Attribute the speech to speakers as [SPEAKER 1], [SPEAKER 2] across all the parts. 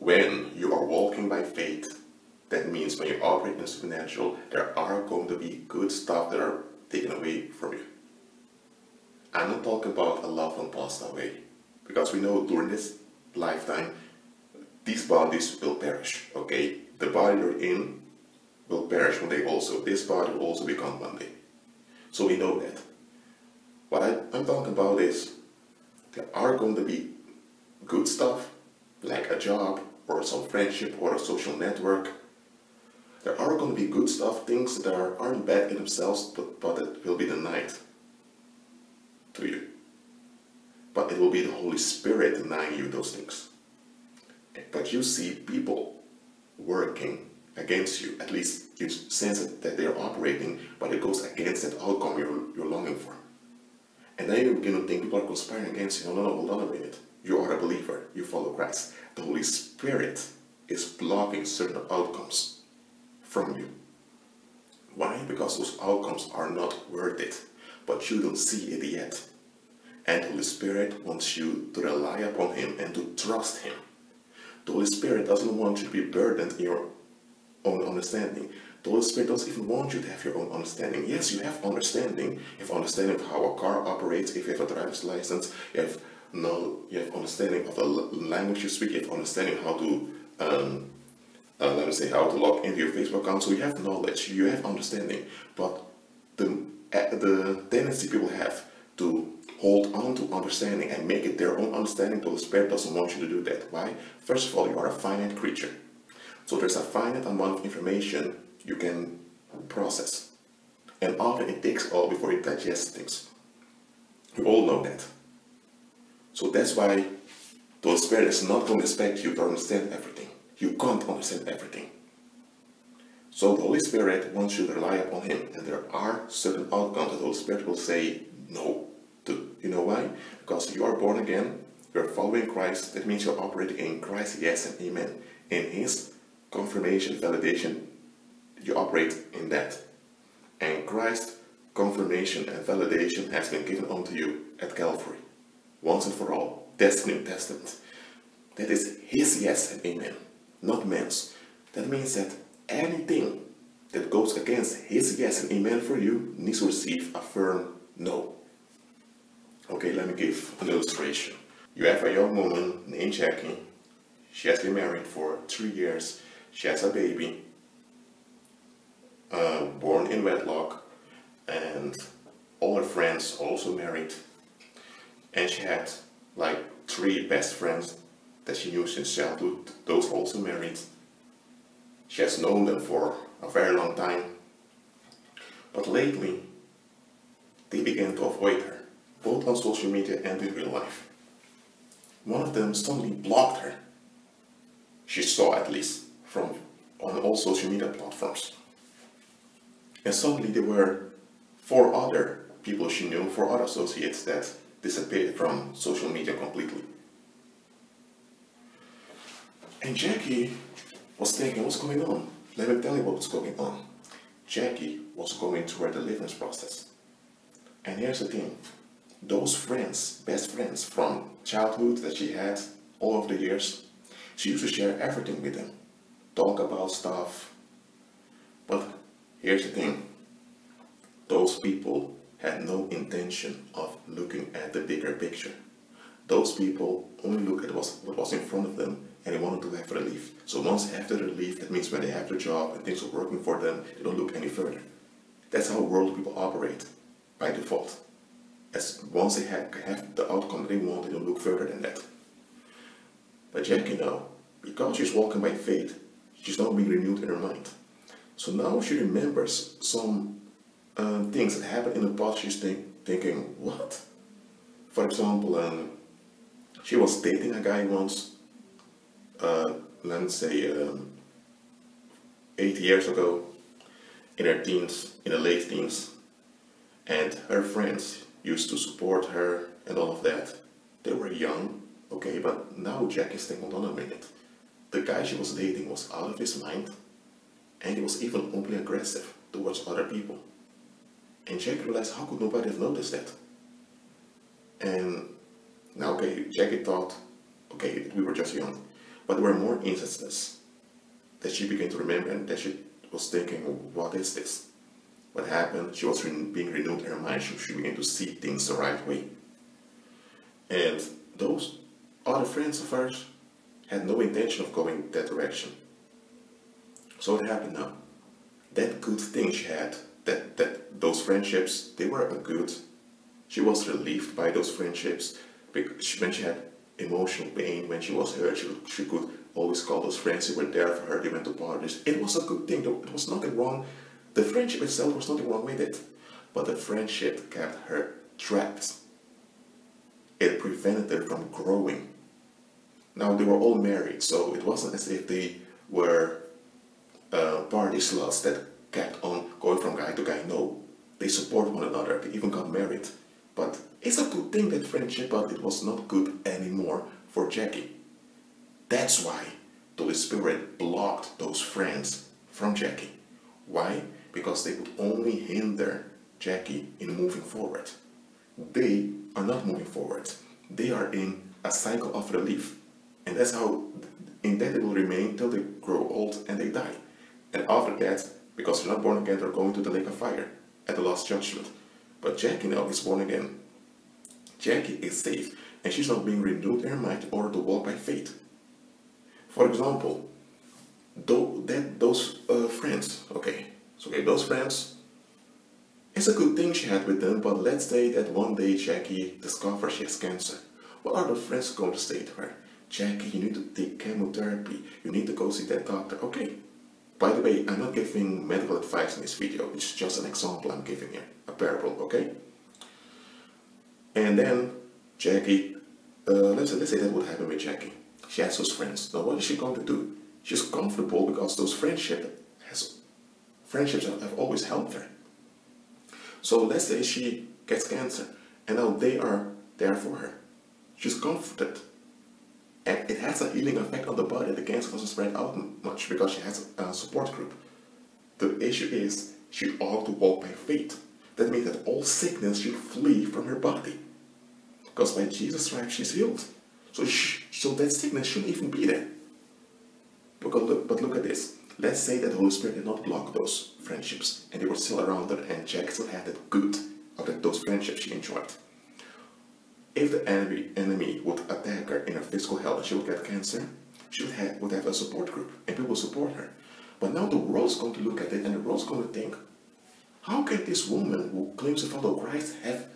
[SPEAKER 1] when you are walking by faith, that means when you operate in the supernatural, there are going to be good stuff that are taken away from you. I'm not talking about a loved one passed away, because we know during this lifetime, these bodies will perish, okay? The body you're in will perish one day also. This body will also become one day. So we know that. What I'm talking about is, there are going to be good stuff, like a job, or some friendship, or a social network. There are going to be good stuff, things that aren't bad in themselves, but it will be denied to you. But it will be the Holy Spirit denying you those things. But you see people working against you, at least you sense that they're operating, but it goes against that outcome you're longing for. And then you begin to think people are conspiring against you. No, hold on a minute. You are a believer, you follow Christ. The Holy Spirit is blocking certain outcomes from you. Why? Because those outcomes are not worth it, but you don't see it yet. And the Holy Spirit wants you to rely upon Him and to trust Him. The Holy Spirit doesn't want you to be burdened in your own understanding. The Holy Spirit doesn't even want you to have your own understanding. Yes, you have understanding. You have understanding of how a car operates. If you have a driver's license, you have understanding of the language you speak. You have understanding how to, let me say, how to log into your Facebook account. So you have knowledge. You have understanding. But the tendency people have to hold on to understanding and make it their own understanding, the Holy Spirit doesn't want you to do that. Why? First of all, you are a finite creature. So there's a finite amount of information you can process. And often it takes all before you digest things. We all know that. So that's why the Holy Spirit is not going to expect you to understand everything. You can't understand everything. So the Holy Spirit wants you to rely upon Him. And there are certain outcomes that the Holy Spirit will say no to. You know why? Because you are born again, you're following Christ. That means you're operating in Christ, yes and amen. In His confirmation, validation, you operate in that. And Christ's confirmation and validation has been given unto you at Calvary. Once and for all. That's the New Testament. That is His yes and amen, not man's. That means that anything that goes against His yes and amen for you needs to receive a firm no. Okay, let me give an illustration. You have a young woman named Jackie. She has been married for 3 years. She has a baby, born in wedlock, and all her friends also married. And she had like 3 best friends that she knew since childhood. Those also married. She has known them for a very long time. But lately, they began to avoid her, both on social media and in real life. One of them suddenly blocked her. She saw, at least, on all social media platforms. And suddenly there were 4 other people she knew, 4 other associates that disappeared from social media completely. And Jackie was thinking, what's going on? Let me tell you what was going on. Jackie was going through a deliverance process. And here's the thing. Those friends, best friends from childhood that she had all of the years, she used to share everything with them. Talk about stuff. But here's the thing. Those people had no intention of looking at the bigger picture. Those people only look at what was in front of them, and they wanted to have relief. So once they have the relief, that means when they have their job and things are working for them, they don't look any further. That's how worldly people operate by default. As once they have the outcome they want, they don't look further than that. But Jackie now, because she's walking by faith, she's not being renewed in her mind. So now she remembers some things that happened in the past. She's thinking, what? For example, she was dating a guy once, let's say 8 years ago, in her teens, in the late teens, and her friends used to support her and all of that. They were young, okay, but now Jack is thinking, hold on a minute. The guy she was dating was out of his mind, and he was even openly aggressive towards other people. And Jack realized, how could nobody have noticed that? And now, okay, Jackie thought, okay, we were just young. But there were more instances that she began to remember and that she was thinking, what is this? What happened? She was being renewed in her mind. She began to see things the right way. And those other friends of hers had no intention of going that direction. So what happened now? That good thing she had, those friendships, they were a good. She was relieved by those friendships because when she had emotional pain, when she was hurt, she could always call those friends who were there for her. They went to parties. It was a good thing. There was nothing wrong. The friendship itself was nothing wrong with it, but the friendship kept her trapped. It prevented her from growing. Now they were all married, so it wasn't as if they were party sluts that kept on going from guy to guy. No, they support one another. They even got married. But it's a good thing, that friendship, but it was not good anymore for Jackie. That's why the Holy Spirit blocked those friends from Jackie. Why? Because they would only hinder Jackie in moving forward. They are not moving forward. They are in a cycle of relief. And that's how, in that they will remain till they grow old and they die. And after that, because they're not born again, they're going to the lake of fire at the last judgment. But Jackie now is born again. Jackie is safe, and she's not being renewed in her mind in order to walk by faith. For example, those friends, those friends, it's a good thing she had with them, but let's say that one day Jackie discovers she has cancer. What are the friends going to say to her? Jackie, you need to take chemotherapy. You need to go see that doctor. Okay. By the way, I'm not giving medical advice in this video. It's just an example I'm giving here. A parable, okay? And then Jackie, let's say that would happen with Jackie. She has those friends. Now what is she going to do? She's comfortable because those friendships have always helped her. So let's say she gets cancer and now they are there for her. She's comforted. And it has a healing effect on the body. The cancer doesn't spread out much because she has a support group. The issue is she ought to walk by faith. That means that all sickness should flee from her body. Because by Jesus' stripes she's healed. So that sickness shouldn't even be there. But look at this. Let's say that the Holy Spirit did not block those friendships and they were still around her and Jack still had that good of those friendships she enjoyed. If the enemy would attack her in her physical health and she would get cancer, she would have a support group and people would support her. But now the world's going to look at it and the world's going to think, how can this woman who claims to follow Christ have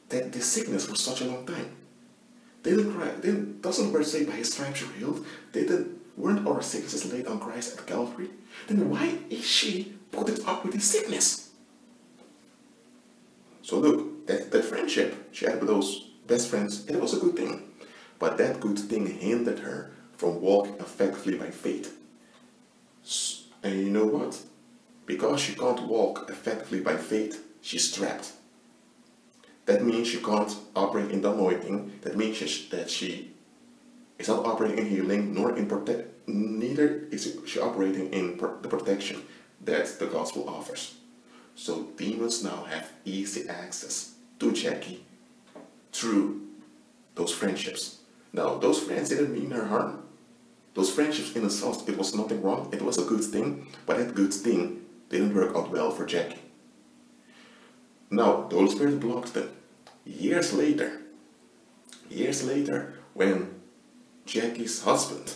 [SPEAKER 1] this sickness for such a long time? Doesn't the word say by his stripes you're healed? Weren't our sicknesses laid on Christ at Calvary? Then why is she putting up with this sickness? So look, that friendship she had with those best friends, it was a good thing. But that good thing hindered her from walking effectively by faith. And you know what? Because she can't walk effectively by faith, she's trapped. That means she can't operate in the anointing. That means that she is not operating in healing, nor in neither is she operating in the protection that the gospel offers. So demons now have easy access to Jackie through those friendships. Now, those friends didn't mean her harm. Those friendships, in a sense, it was nothing wrong. It was a good thing, but that good thing didn't work out well for Jackie. Now, the Holy Spirit blocked them. Years later, when Jackie's husband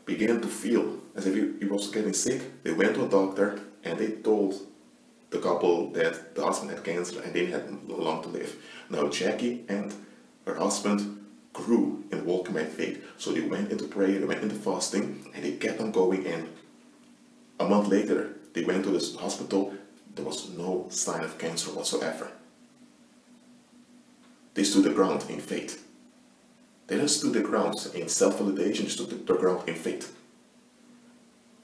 [SPEAKER 1] began to feel as if he was getting sick, they went to a doctor and they told the couple that the husband had cancer and they had long to live. Now Jackie and her husband grew in walking by faith. So they went into prayer, they went into fasting, and they kept on going. And a month later, they went to the hospital. There was no sign of cancer whatsoever. They stood the ground in faith. They didn't stood the ground in self-validation, they stood the ground in faith.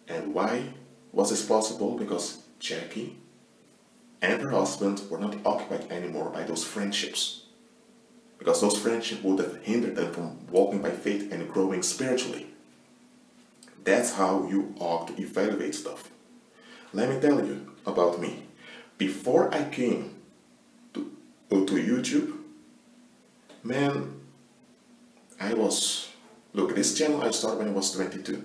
[SPEAKER 1] And why was this possible? Because Jackie and her husband were not occupied anymore by those friendships. Because those friendships would have hindered them from walking by faith and growing spiritually. That's how you ought to evaluate stuff. Let me tell you about me. Before I came to YouTube, man, I was Look, this channel I started when I was 22.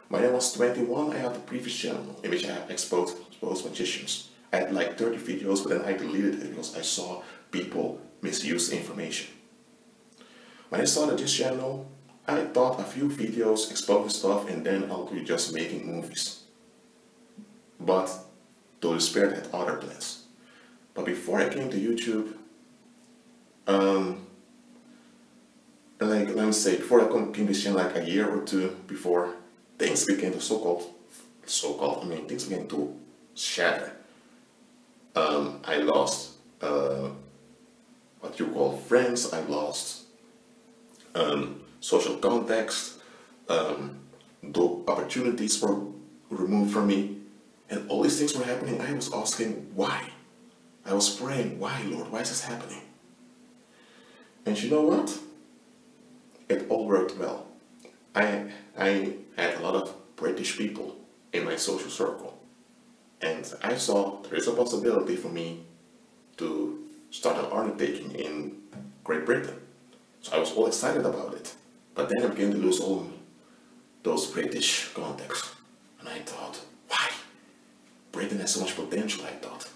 [SPEAKER 1] When I was 21, I had a previous channel in which I have exposed magicians. I had like 30 videos, but then I deleted it because I saw people misuse information. When I started this channel, I thought a few videos, exposing stuff, and then I'll be just making movies. But the Holy Spirit had other plans. But before I came to YouTube, like let me say, before I came to this channel, like a year or two before, things began to things began to shatter. I lost what you call friends. I lost social context. The opportunities were removed from me, and all these things were happening. I was asking why. I was praying, why, Lord? Why is this happening? And you know what? It all worked well. I had a lot of British people in my social circle, and I saw there is a possibility for me to start an undertaking in Great Britain. So I was all excited about it. But then I began to lose all those British contacts. And I thought, why? Britain has so much potential, I thought.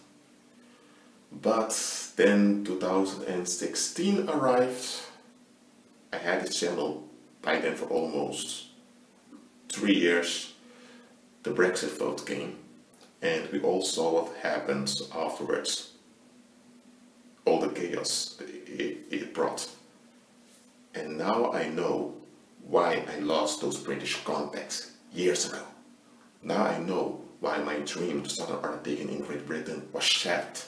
[SPEAKER 1] But then 2016 arrived. I had this channel by then for almost 3 years. The Brexit vote came, and we all saw what happened afterwards. All the chaos it brought. And now I know why I lost those British contacts years ago. Now I know why my dream to start an undertaking in Great Britain was shattered.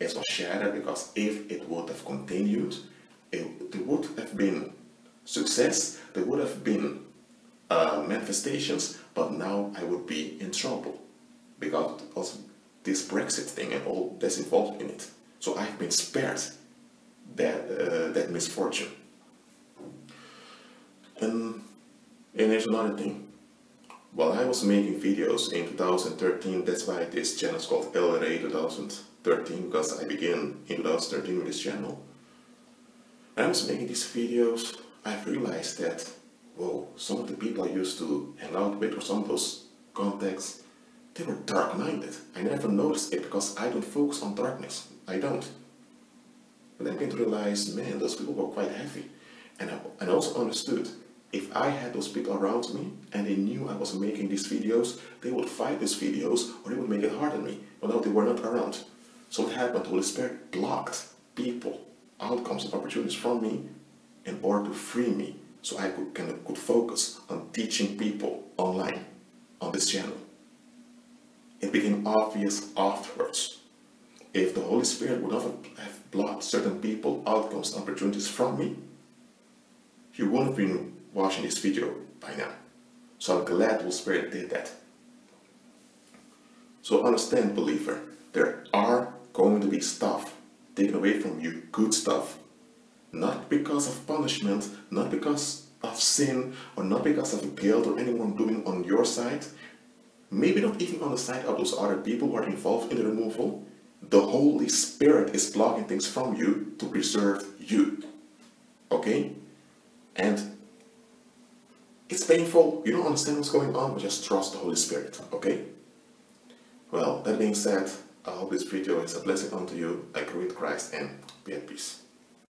[SPEAKER 1] It was shattered because if it would have continued, it would have been success, there would have been manifestations, but now I would be in trouble because of this Brexit thing and all that's involved in it. So I've been spared that misfortune. And here's another thing. While I was making videos in 2013, that's why this channel is called LRA 2013, because I began in 2013 with this channel. When I was making these videos, I've realized that, whoa, some of the people I used to hang out with, or some of those contacts, they were dark-minded. I never noticed it because I don't focus on darkness. I don't. But then I came to realize, man, those people were quite heavy. And I also understood, if I had those people around me and they knew I was making these videos, they would fight these videos or they would make it hard on me. But now they were not around. So what happened? The Holy Spirit blocked people, outcomes and opportunities from me in order to free me so I could focus on teaching people online on this channel. It became obvious afterwards. If the Holy Spirit would not have blocked certain people, outcomes, and opportunities from me, you wouldn't have been watching this video by now. So I'm glad the Holy Spirit did that. So understand, believer, there are going to be stuff taken away from you, good stuff. Not because of punishment, not because of sin, or not because of guilt or anyone doing on your side. Maybe not even on the side of those other people who are involved in the removal. The Holy Spirit is blocking things from you to preserve you. Okay? And it's painful, you don't understand what's going on, but just trust the Holy Spirit, okay? Well, that being said, I hope this video is a blessing unto you. I greet Christ and be at peace.